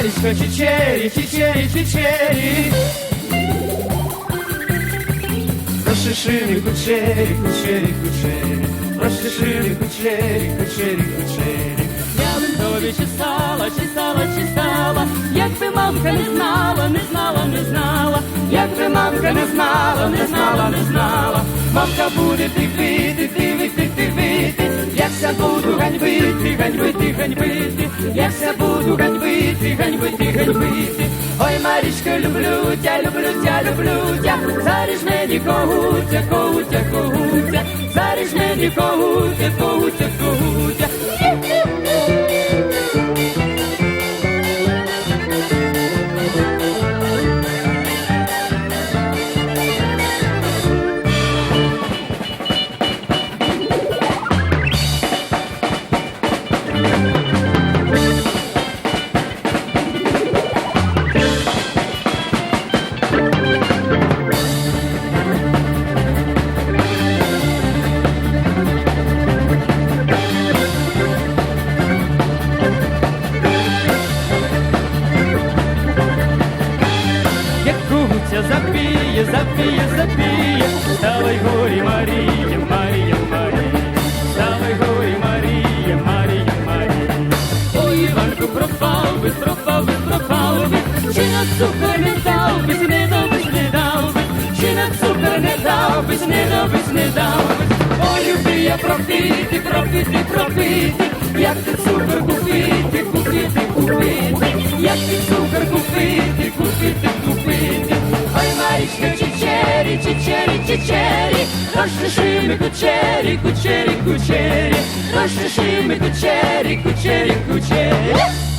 Марічка, чичері, чичері, чичері. Розшишили кучері, кучері, кучері. Розшишили кучері, кучері, кучері. Я б тобі чесала, чесала, чесала, якби мамка не знала, не знала, не знала, Якби мамка не знала, не знала, не знала, мамка буде дивити, дивити, дивити, якся буду ганьбити, ганьбити, ганьбити, якся буду ганьбити, ганьбити, ганьбити. Ой, Марічка, люблю тя, люблю тя, люблю тя, заріж мені когутя, когутя, когутя, заріж мені когутя, когутя, когутя. Запіє, запіє, запіє, ставай горі, Марія, Марія, Марія, ставай горі, Марія, Марія, Марія. Ой, Іванку, пропав би, пропав би, пропав би, чи на цукор не дав би, не дав би, не дав би, чи на цукор не дав би, не дав би, не дав би. Ой, люби я пропити, пропити, пропити, як ти цукор купити, купити, купити, як ти цукор купити, купити, купити. Ой, Марічка, чичері, чичері, чичері, розшиши ми кучері, кучері, кучері, розшиши ми кучері, кучері, кучері.